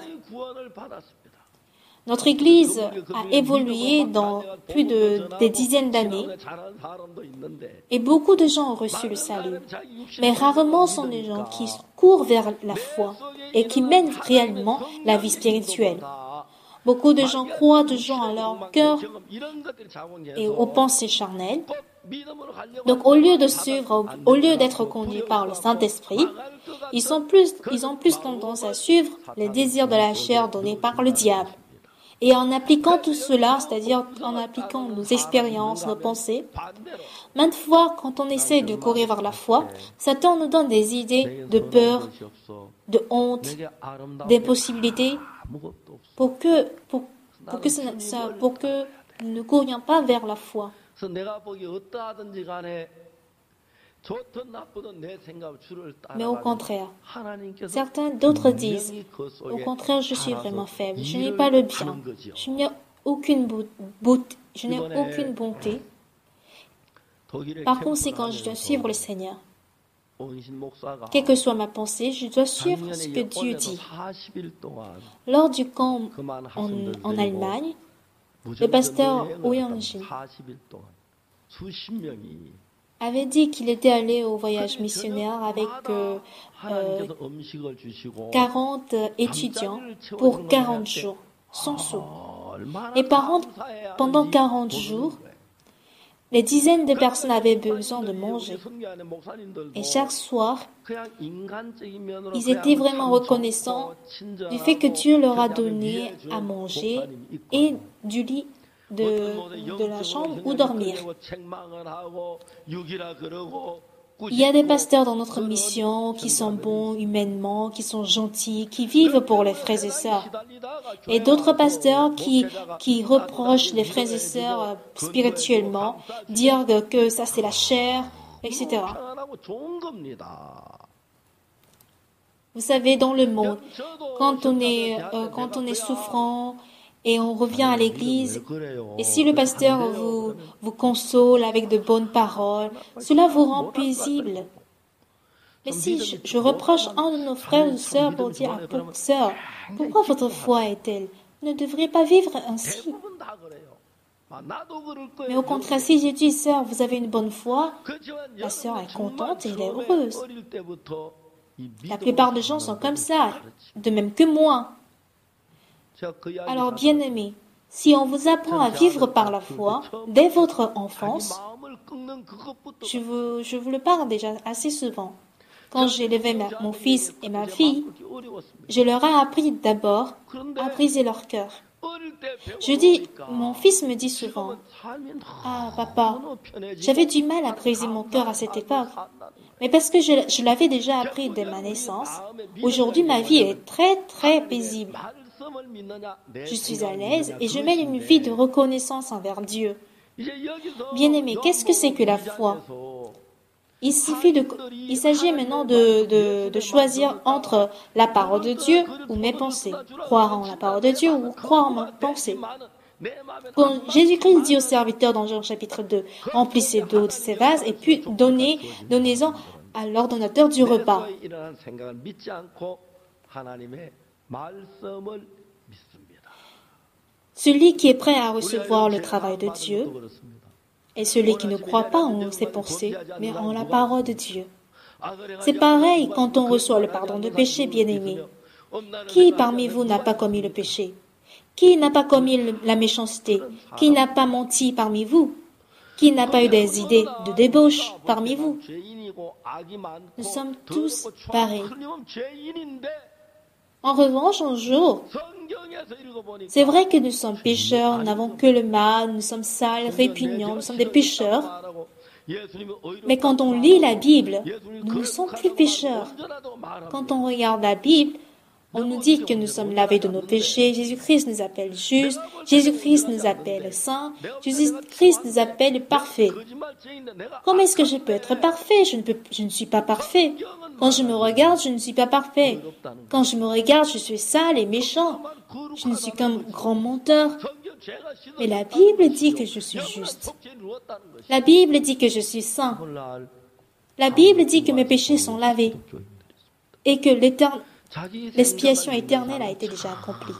[SPEAKER 1] Notre Église a évolué dans plus des dizaines d'années et beaucoup de gens ont reçu le salut. Mais rarement sont les gens qui courent vers la foi et qui mènent réellement la vie spirituelle. Beaucoup de gens croient toujours à leur cœur et aux pensées charnelles. Donc, au lieu d'être conduits par le Saint-Esprit, ils ont plus tendance à suivre les désirs de la chair donnés par le diable. Et en appliquant tout cela, c'est-à-dire en appliquant nos expériences, nos pensées, maintes fois, quand on essaie de courir vers la foi, Satan nous donne des idées de peur, de honte, d'impossibilité, pour que nous ne courions pas vers la foi. Mais au contraire, certains d'autres disent, au contraire, je suis vraiment faible, je n'ai pas le bien, je n'ai aucune bonté. Par conséquent, je dois suivre le Seigneur. Quelle que soit ma pensée, je dois suivre ce que Dieu dit. Lors du camp en Allemagne, le pasteur Ouyang-jin avait dit qu'il était allé au voyage missionnaire avec 40 étudiants pour 40 jours, sans sou. Et pendant 40 jours, les dizaines de personnes avaient besoin de manger. Et chaque soir, ils étaient vraiment reconnaissants du fait que Dieu leur a donné à manger et du lit de la chambre où dormir. Il y a des pasteurs dans notre mission qui sont bons humainement, qui sont gentils, qui vivent pour les frères et sœurs. Et d'autres pasteurs qui reprochent les frères et sœurs spirituellement, dire que ça c'est la chair, etc. Vous savez, dans le monde, quand on est souffrant et on revient à l'église, et si le pasteur vous console avec de bonnes paroles, cela vous rend paisible. Mais si je reproche un de nos frères ou sœurs pour dire sœur, pourquoi votre foi est-elle? Vous ne devriez pas vivre ainsi. Mais au contraire, si je dis, sœur, vous avez une bonne foi, la sœur est contente et elle est heureuse. La plupart des gens sont comme ça, de même que moi. Alors, bien-aimés, si on vous apprend à vivre par la foi dès votre enfance, je vous le parle déjà assez souvent. Quand j'élevais mon fils et ma fille, je leur ai appris d'abord à briser leur cœur. Mon fils me dit souvent, « Ah, papa, j'avais du mal à briser mon cœur à cette époque. Mais parce que je l'avais déjà appris dès ma naissance, aujourd'hui ma vie est très très paisible. Je suis à l'aise et je mène une vie de reconnaissance envers Dieu. » Bien-aimé, qu'est-ce que c'est que la foi? Il s'agit maintenant de choisir entre la parole de Dieu ou mes pensées. Croire en la parole de Dieu ou croire en mes pensées. Quand Jésus-Christ dit aux serviteurs dans Jean chapitre 2, remplissez d'eau de ces vases et puis donnez-en à l'ordonnateur du repas. Celui qui est prêt à recevoir le travail de Dieu et celui qui ne croit pas en ses pensées, mais en la parole de Dieu. C'est pareil quand on reçoit le pardon de péché, bien-aimé. Qui parmi vous n'a pas commis le péché? Qui n'a pas commis la méchanceté? Qui n'a pas menti parmi vous? Qui n'a pas eu des idées de débauche parmi vous? Nous sommes tous pareils. En revanche, un jour, c'est vrai que nous sommes pécheurs, nous n'avons que le mal, nous sommes sales, répugnants, nous sommes des pécheurs. Mais quand on lit la Bible, nous ne sommes plus pécheurs. Quand on regarde la Bible, on nous dit que nous sommes lavés de nos péchés, Jésus-Christ nous appelle justes, Jésus-Christ nous appelle saints, Jésus-Christ nous appelle parfaits. Comment est-ce que je peux être parfait? Je ne suis pas parfait. Quand je me regarde, je ne suis pas parfait. Quand je me regarde, je suis sale et méchant. Je ne suis qu'un grand menteur. Mais la Bible dit que je suis juste. La Bible dit que je suis saint. La Bible dit que mes péchés sont lavés et que l'expiation éternelle a été déjà accomplie.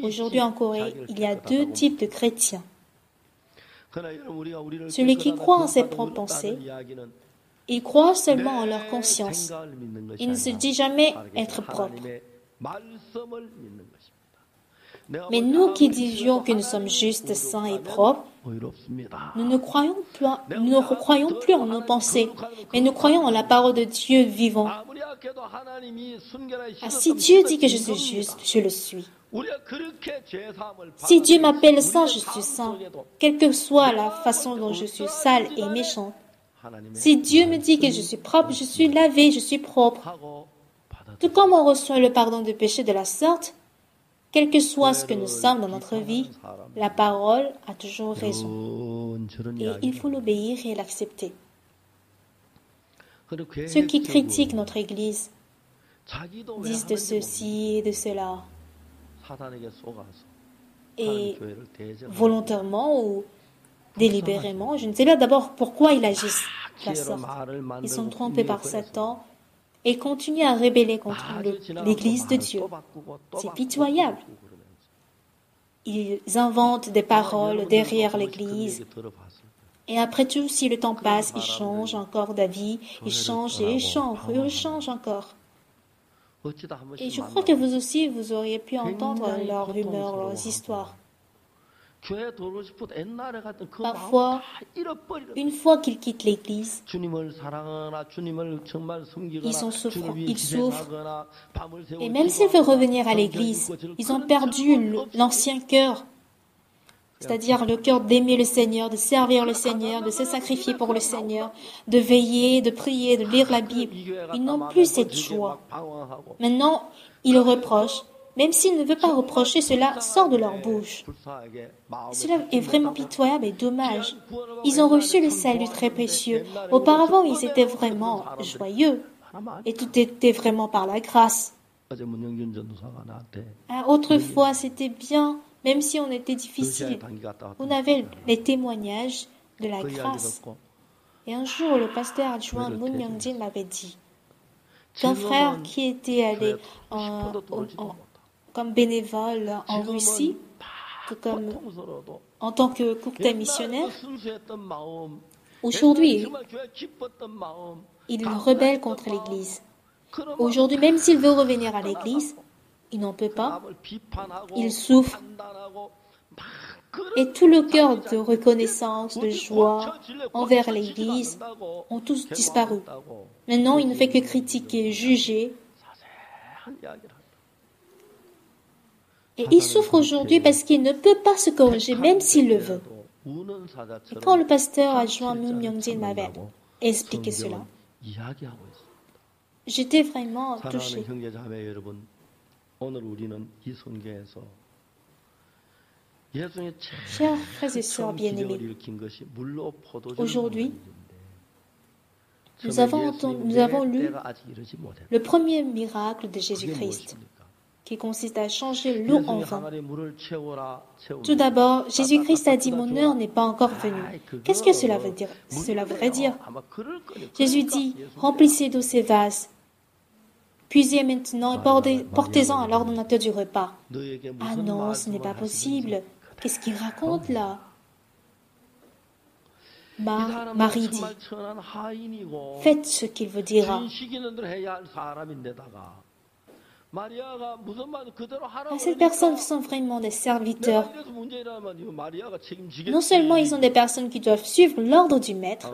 [SPEAKER 1] Aujourd'hui en Corée, il y a deux types de chrétiens. Celui qui croit en ses propres pensées, il croit seulement en leur conscience. Il ne se dit jamais être propre. Mais nous qui disions que nous sommes justes, saints et propres, nous ne croyons plus en nos pensées, mais nous croyons en la parole de Dieu vivant. Ah, si Dieu dit que je suis juste, je le suis. Si Dieu m'appelle saint, je suis saint, quelle que soit la façon dont je suis sale et méchante. Si Dieu me dit que je suis propre, je suis lavé, je suis propre. Tout comme on reçoit le pardon du péché de la sorte, quel que soit ce que nous sommes dans notre vie, la parole a toujours raison. Et il faut l'obéir et l'accepter. Ceux qui critiquent notre Église disent de ceci et de cela. Et volontairement ou délibérément, je ne sais pas d'abord pourquoi ils agissent de la sorte. Ils sont trompés par Satan et continuent à rebeller contre l'Église de Dieu. C'est pitoyable. Ils inventent des paroles derrière l'Église. Et après tout, si le temps passe, ils changent encore d'avis, ils changent et ils changent encore. Et je crois que vous aussi, vous auriez pu entendre leurs rumeurs, leurs histoires. Parfois, une fois qu'ils quittent l'Église, ils souffrent. Et même s'ils veulent revenir à l'Église, ils ont perdu l'ancien cœur. c'est-à-dire le cœur d'aimer le Seigneur, de servir le Seigneur, de se sacrifier pour le Seigneur, de veiller, de prier, de lire la Bible. Ils n'ont plus cette joie. Maintenant, ils reprochent. Même s'ils ne veulent pas reprocher, cela sort de leur bouche. Cela est vraiment pitoyable et dommage. Ils ont reçu le salut très précieux. Auparavant, ils étaient vraiment joyeux. Et tout était vraiment par la grâce. Autrefois, c'était bien, même si on était difficile. On avait les témoignages de la grâce. Et un jour, le pasteur adjoint Moon Myung-jin m'avait dit qu'un frère qui était allé comme bénévole en Russie, en tant que courtier missionnaire, aujourd'hui, il rebelle contre l'Église. Aujourd'hui, même s'il veut revenir à l'Église, il n'en peut pas. Il souffre. Et tout le cœur de reconnaissance, de joie envers l'Église ont tous disparu. Maintenant, il ne fait que critiquer, juger. Et il souffre aujourd'hui parce qu'il ne peut pas se corriger, même s'il le veut. Et quand le pasteur adjoint Moon Myung-jin m'avait expliqué cela, j'étais vraiment touchée. Chers frères et sœurs bien-aimés, aujourd'hui, nous avons lu le premier miracle de Jésus-Christ, qui consiste à changer l'eau en vin. Tout d'abord, Jésus-Christ a dit « Mon heure n'est pas encore venue ». Qu'est-ce que cela veut dire? Cela voudrait dire, Jésus dit « Remplissez d'eau ces vases, puisez maintenant et portez-en à l'ordonnateur du repas ». Ah non, ce n'est pas possible. Qu'est-ce qu'il raconte là? Marie dit, faites ce qu'il vous dira. Ces personnes sont vraiment des serviteurs. Non seulement ils sont des personnes qui doivent suivre l'ordre du maître,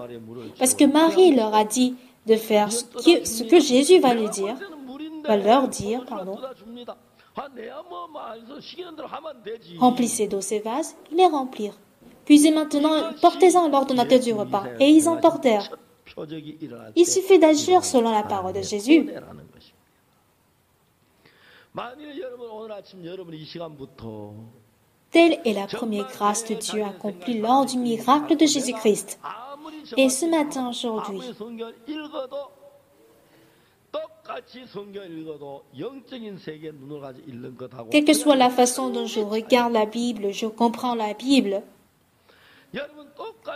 [SPEAKER 1] parce que Marie leur a dit de faire ce que Jésus va leur dire, pardon. Remplissez d'eau ces vases, ils les remplirent. Puisez maintenant, portez-en à l'ordonnateur du repas. Et ils en portèrent. Il suffit d'agir selon la parole de Jésus. Telle est la première grâce de Dieu accomplie lors du miracle de Jésus-Christ. Et ce matin, aujourd'hui, quelle que soit la façon dont je regarde la Bible, je comprends la Bible,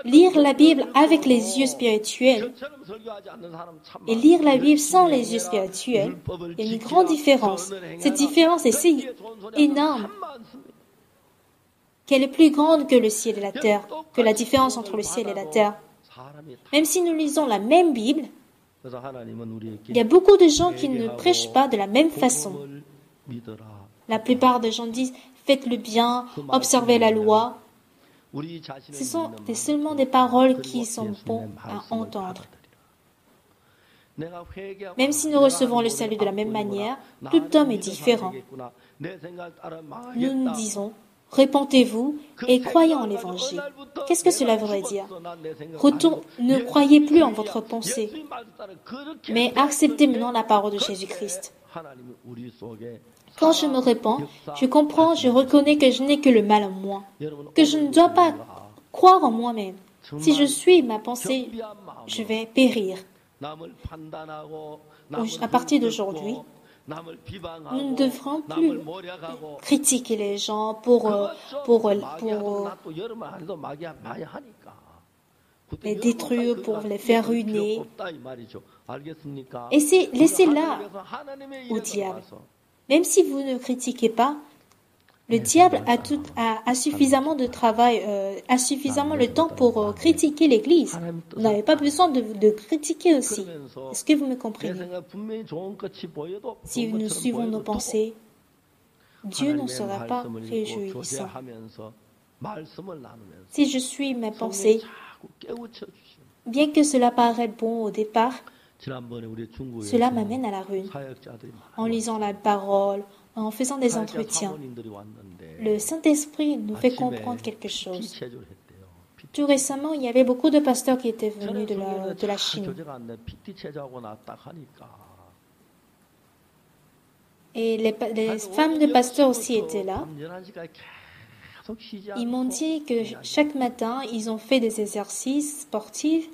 [SPEAKER 1] lire la Bible avec les yeux spirituels et lire la Bible sans les yeux spirituels, il y a une grande différence. Cette différence est si énorme qu'elle est plus grande que le ciel et la terre, que la différence entre le ciel et la terre. Même si nous lisons la même Bible, il y a beaucoup de gens qui ne prêchent pas de la même façon. La plupart des gens disent « faites le bien, observez la loi ». Ce sont seulement des paroles qui sont bonnes à entendre. Même si nous recevons le salut de la même manière, tout homme est différent. Nous nous disons « repentez-vous et croyez en l'Évangile ». Qu'est-ce que cela voudrait dire? Ne croyez plus en votre pensée, mais acceptez maintenant la parole de Jésus-Christ. Quand je me répands, je comprends, je reconnais que je n'ai que le mal en moi, que je ne dois pas croire en moi-même. Si je suis ma pensée, je vais périr. À partir d'aujourd'hui, nous ne devrons plus critiquer les gens pour les détruire, pour les faire ruiner. Et laissez-la au diable. Même si vous ne critiquez pas, le diable a suffisamment de travail, a suffisamment le temps pour critiquer l'Église. Vous n'avez pas besoin de critiquer aussi. Est-ce que vous me comprenez? Si nous suivons nos pensées, Dieu n'en sera pas réjouissant. Si je suis mes pensées, bien que cela paraisse bon au départ, cela m'amène à la ruine. En lisant la parole, en faisant des entretiens. Le Saint-Esprit nous fait comprendre quelque chose. Tout récemment, il y avait beaucoup de pasteurs qui étaient venus de la Chine. Et les femmes de pasteurs aussi étaient là. Ils m'ont dit que chaque matin, ils ont fait des exercices sportifs.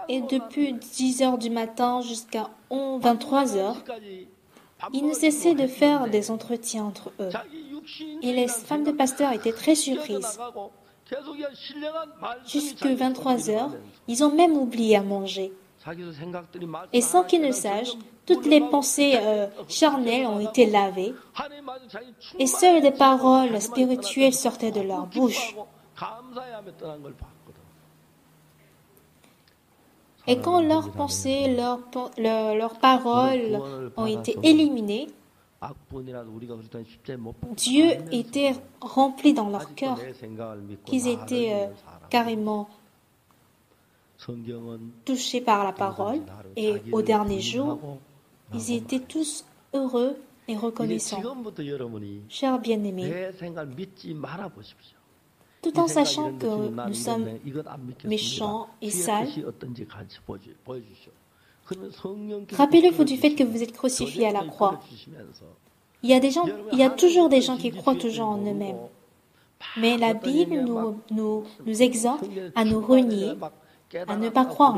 [SPEAKER 1] Et depuis 10 heures du matin jusqu'à 23 heures, ils ne cessaient de faire des entretiens entre eux. Et les femmes de pasteurs étaient très surprises. Jusqu'à 23 heures, ils ont même oublié à manger. Et sans qu'ils ne sachent, toutes les pensées charnelles ont été lavées et seules des paroles spirituelles sortaient de leur bouche. Et quand leurs pensées, leurs paroles ont été éliminées, Dieu était rempli dans leur cœur, qu'ils étaient carrément touchés par la parole, et au dernier jour, ils étaient tous heureux et reconnaissants. Chers bien-aimés, tout en sachant que nous sommes méchants et sales, rappelez-vous du fait que vous êtes crucifiés à la croix. Il y a toujours des gens qui croient toujours en eux-mêmes. Mais la Bible nous exhorte à nous renier, à ne pas croire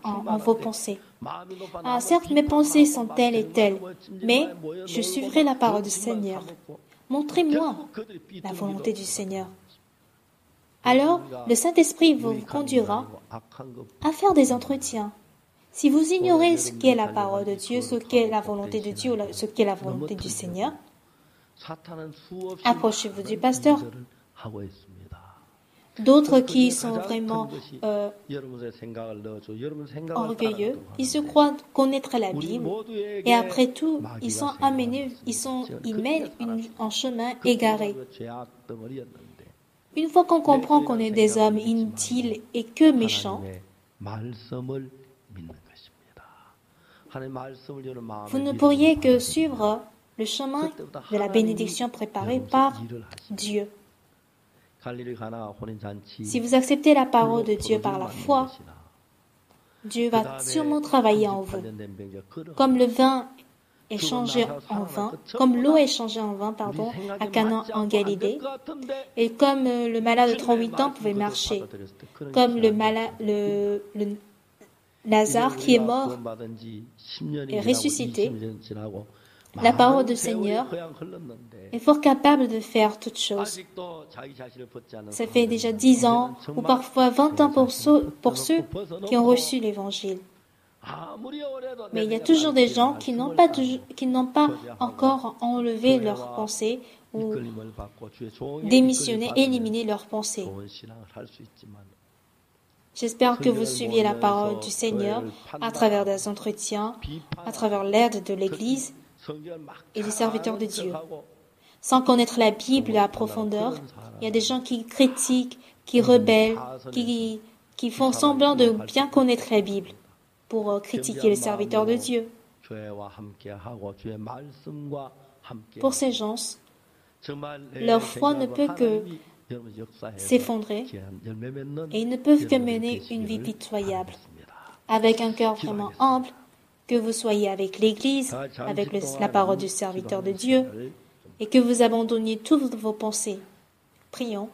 [SPEAKER 1] en vos pensées. Ah, certes, mes pensées sont telles et telles, mais je suivrai la parole du Seigneur. Montrez-moi la volonté du Seigneur. Alors, le Saint-Esprit vous conduira à faire des entretiens. Si vous ignorez ce qu'est la parole de Dieu, ce qu'est la volonté de Dieu, ce qu'est la volonté du Seigneur, approchez-vous du pasteur. D'autres qui sont vraiment orgueilleux, ils se croient connaître la Bible et après tout, ils mènent un chemin égaré. Une fois qu'on comprend qu'on est des hommes inutiles et que méchants, vous ne pourriez que suivre le chemin de la bénédiction préparée par Dieu. Si vous acceptez la parole de Dieu par la foi, Dieu va sûrement travailler en vous. Comme le vin est changé en vin, comme l'eau est changée en vin, à Cana en Galilée, et comme le malade de 38 ans pouvait marcher, comme le Lazare qui est mort et ressuscité, la parole du Seigneur est fort capable de faire toutes choses. Ça fait déjà 10 ans ou parfois 20 ans pour ceux qui ont reçu l'Évangile. Mais il y a toujours des gens qui n'ont pas encore enlevé leurs pensées ou démissionné, éliminé leurs pensées. J'espère que vous suiviez la parole du Seigneur à travers des entretiens, à travers l'aide de l'Église et des serviteurs de Dieu. Sans connaître la Bible à profondeur, il y a des gens qui critiquent, qui rebellent, qui font semblant de bien connaître la Bible pour critiquer les serviteurs de Dieu. Pour ces gens, leur foi ne peut que s'effondrer et ils ne peuvent que mener une vie pitoyable. Avec un cœur vraiment humble, que vous soyez avec l'Église, avec la parole du serviteur de Dieu, et que vous abandonniez toutes vos pensées. Prions.